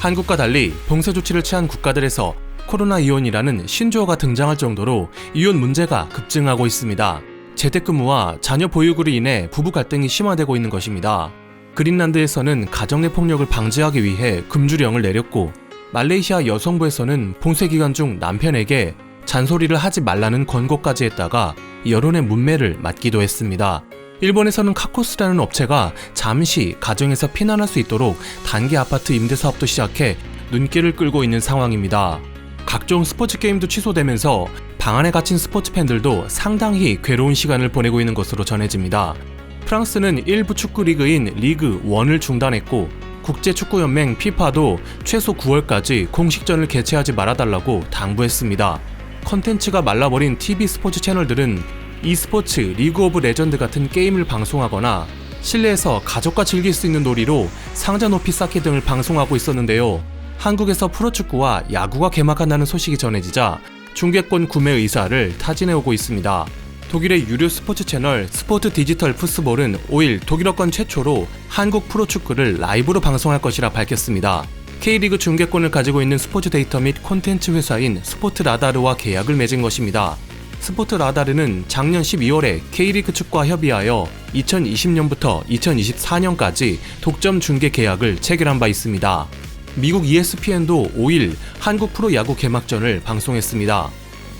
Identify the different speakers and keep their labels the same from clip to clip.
Speaker 1: 한국과 달리 봉쇄 조치를 취한 국가들에서 코로나 이혼이라는 신조어가 등장할 정도로 이혼 문제가 급증하고 있습니다. 재택근무와 자녀 보육으로 인해 부부 갈등이 심화되고 있는 것입니다. 그린란드에서는 가정내 폭력을 방지하기 위해 금주령을 내렸고, 말레이시아 여성부에서는 봉쇄 기간 중 남편에게 잔소리를 하지 말라는 권고까지 했다가 여론의 문매를 맞기도 했습니다. 일본에서는 카코스라는 업체가 잠시 가정에서 피난할 수 있도록 단기 아파트 임대 사업도 시작해 눈길을 끌고 있는 상황입니다. 각종 스포츠 게임도 취소되면서 방 안에 갇힌 스포츠 팬들도 상당히 괴로운 시간을 보내고 있는 것으로 전해집니다. 프랑스는 일부 축구 리그인 리그 1을 중단했고, 국제축구연맹 FIFA도 최소 9월까지 공식전을 개최하지 말아달라고 당부했습니다. 컨텐츠가 말라버린 TV 스포츠 채널들은 e스포츠, 리그 오브 레전드 같은 게임을 방송하거나 실내에서 가족과 즐길 수 있는 놀이로 상자 높이 쌓기 등을 방송하고 있었는데요. 한국에서 프로축구와 야구가 개막한다는 소식이 전해지자 중계권 구매 의사를 타진해오고 있습니다. 독일의 유료 스포츠 채널 스포트 디지털 푸스볼은 5일 독일어권 최초로 한국 프로축구를 라이브로 방송할 것이라 밝혔습니다. K리그 중계권을 가지고 있는 스포츠 데이터 및 콘텐츠 회사인 스포트라다르와 계약을 맺은 것입니다. 스포트라다르는 작년 12월에 K리그 축구와 협의하여 2020년부터 2024년까지 독점 중계 계약을 체결한 바 있습니다. 미국 ESPN도 5일 한국 프로야구 개막전을 방송했습니다.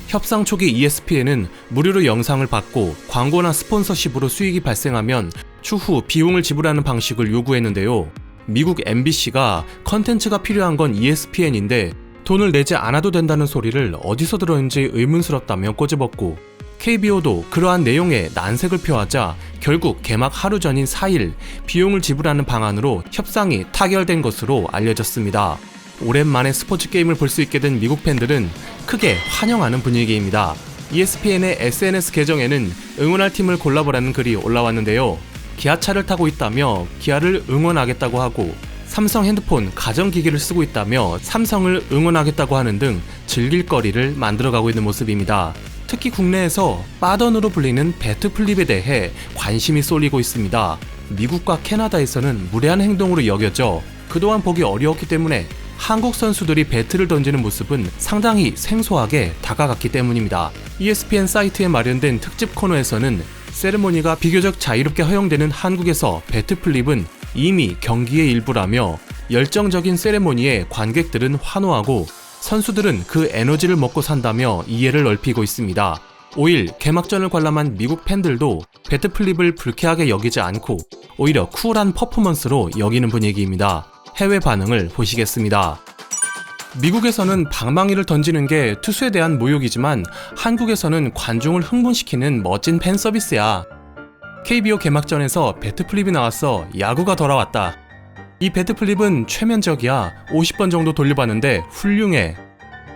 Speaker 1: 협상 초기 ESPN은 무료로 영상을 받고 광고나 스폰서십으로 수익이 발생하면 추후 비용을 지불하는 방식을 요구했는데요. 미국 MBC가 컨텐츠가 필요한 건 ESPN인데 돈을 내지 않아도 된다는 소리를 어디서 들었는지 의문스럽다며 꼬집었고, KBO도 그러한 내용에 난색을 표하자 결국 개막 하루 전인 4일 비용을 지불하는 방안으로 협상이 타결된 것으로 알려졌습니다. 오랜만에 스포츠 게임을 볼 수 있게 된 미국 팬들은 크게 환영하는 분위기입니다. ESPN의 SNS 계정에는 응원할 팀을 골라보라는 글이 올라왔는데요. 기아차를 타고 있다며 기아를 응원하겠다고 하고, 삼성 핸드폰 가전기기를 쓰고 있다며 삼성을 응원하겠다고 하는 등 즐길 거리를 만들어가고 있는 모습입니다. 특히 국내에서 빠던으로 불리는 배트 플립에 대해 관심이 쏠리고 있습니다. 미국과 캐나다에서는 무례한 행동으로 여겨져 그동안 보기 어려웠기 때문에 한국 선수들이 배트를 던지는 모습은 상당히 생소하게 다가갔기 때문입니다. ESPN 사이트에 마련된 특집 코너에서는 세레모니가 비교적 자유롭게 허용되는 한국에서 배트 플립은 이미 경기의 일부라며, 열정적인 세레모니에 관객들은 환호하고 선수들은 그 에너지를 먹고 산다며 이해를 넓히고 있습니다. 5일 개막전을 관람한 미국 팬들도 배트 플립을 불쾌하게 여기지 않고 오히려 쿨한 퍼포먼스로 여기는 분위기입니다. 해외 반응을 보시겠습니다. 미국에서는 방망이를 던지는 게 투수에 대한 모욕이지만 한국에서는 관중을 흥분시키는 멋진 팬 서비스야. KBO 개막전에서 배트플립이 나왔어. 야구가 돌아왔다. 이 배트플립은 최면적이야. 50번 정도 돌려봤는데 훌륭해.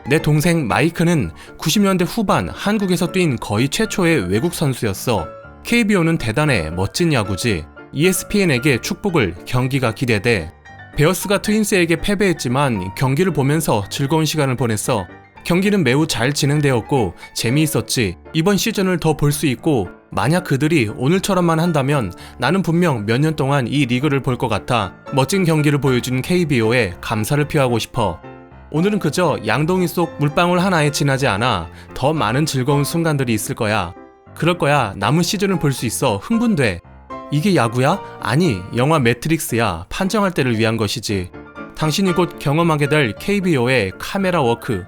Speaker 1: 내 동생 마이크는 90년대 후반 한국에서 뛴 거의 최초의 외국 선수였어. KBO는 대단해. 멋진 야구지. ESPN에게 축복을. 경기가 기대돼. 베어스가 트윈스에게 패배했지만 경기를 보면서 즐거운 시간을 보냈어. 경기는 매우 잘 진행되었고 재미있었지. 이번 시즌을 더 볼 수 있고, 만약 그들이 오늘처럼만 한다면 나는 분명 몇 년 동안 이 리그를 볼 것 같아. 멋진 경기를 보여준 KBO에 감사를 표하고 싶어. 오늘은 그저 양동이 속 물방울 하나에 지나지 않아. 더 많은 즐거운 순간들이 있을 거야. 그럴 거야. 남은 시즌을 볼 수 있어. 흥분돼. 이게 야구야? 아니, 영화 매트릭스야. 판정할 때를 위한 것이지. 당신이 곧 경험하게 될 KBO의 카메라 워크.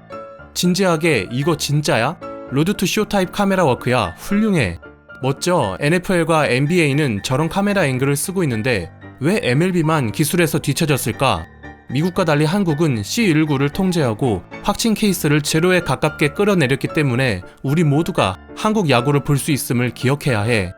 Speaker 1: 진지하게 이거 진짜야? 로드 투 쇼 타입 카메라 워크야. 훌륭해. 멋져. NFL과 NBA는 저런 카메라 앵글을 쓰고 있는데 왜 MLB만 기술에서 뒤처졌을까? 미국과 달리 한국은 C19를 통제하고 확진 케이스를 제로에 가깝게 끌어내렸기 때문에 우리 모두가 한국 야구를 볼 수 있음을 기억해야 해.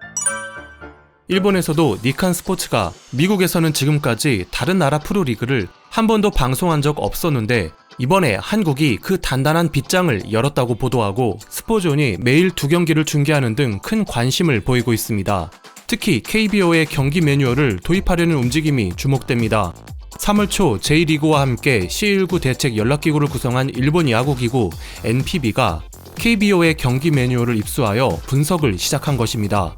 Speaker 1: 일본에서도 니칸 스포츠가 미국에서는 지금까지 다른 나라 프로리그를 한 번도 방송한 적 없었는데 이번에 한국이 그 단단한 빗장을 열었다고 보도하고 스포존이 매일 2경기를 중계하는 등 큰 관심을 보이고 있습니다. 특히 KBO의 경기 매뉴얼을 도입하려는 움직임이 주목됩니다. 3월 초 J리그와 함께 C19 대책 연락기구를 구성한 일본 야구기구 NPB가 KBO의 경기 매뉴얼을 입수하여 분석을 시작한 것입니다.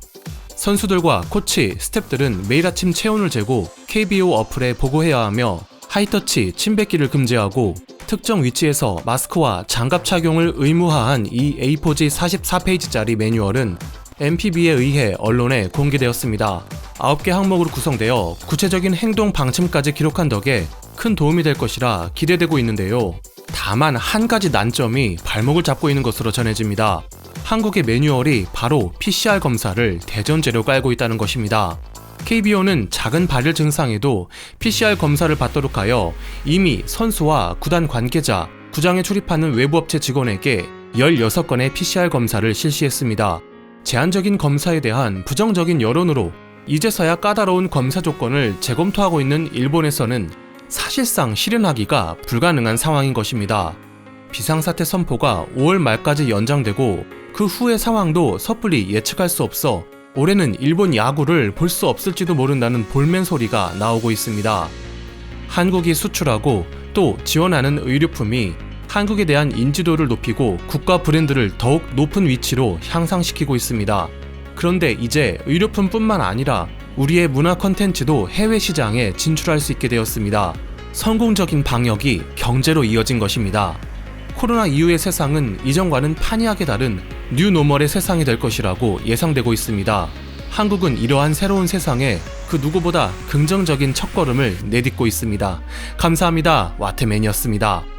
Speaker 1: 선수들과 코치, 스태프들은 매일 아침 체온을 재고 KBO 어플에 보고해야 하며 하이터치 침뱉기를 금지하고 특정 위치에서 마스크와 장갑 착용을 의무화한 이 A4지 44페이지짜리 매뉴얼은 MPB에 의해 언론에 공개되었습니다. 9개 항목으로 구성되어 구체적인 행동 방침까지 기록한 덕에 큰 도움이 될 것이라 기대되고 있는데요. 다만 한 가지 난점이 발목을 잡고 있는 것으로 전해집니다. 한국의 매뉴얼이 바로 PCR 검사를 대전제로 깔고 있다는 것입니다. KBO는 작은 발열 증상에도 PCR 검사를 받도록 하여 이미 선수와 구단 관계자, 구장에 출입하는 외부 업체 직원에게 16건의 PCR 검사를 실시했습니다. 제한적인 검사에 대한 부정적인 여론으로 이제서야 까다로운 검사 조건을 재검토하고 있는 일본에서는 사실상 실현하기가 불가능한 상황인 것입니다. 비상사태 선포가 5월 말까지 연장되고 그 후의 상황도 섣불리 예측할 수 없어 올해는 일본 야구를 볼 수 없을지도 모른다는 볼멘 소리가 나오고 있습니다. 한국이 수출하고 또 지원하는 의료품이 한국에 대한 인지도를 높이고 국가 브랜드를 더욱 높은 위치로 향상시키고 있습니다. 그런데 이제 의료품뿐만 아니라 우리의 문화 콘텐츠도 해외 시장에 진출할 수 있게 되었습니다. 성공적인 방역이 경제로 이어진 것입니다. 코로나 이후의 세상은 이전과는 판이하게 다른 뉴노멀의 세상이 될 것이라고 예상되고 있습니다. 한국은 이러한 새로운 세상에 그 누구보다 긍정적인 첫걸음을 내딛고 있습니다. 감사합니다. 와테맨이었습니다.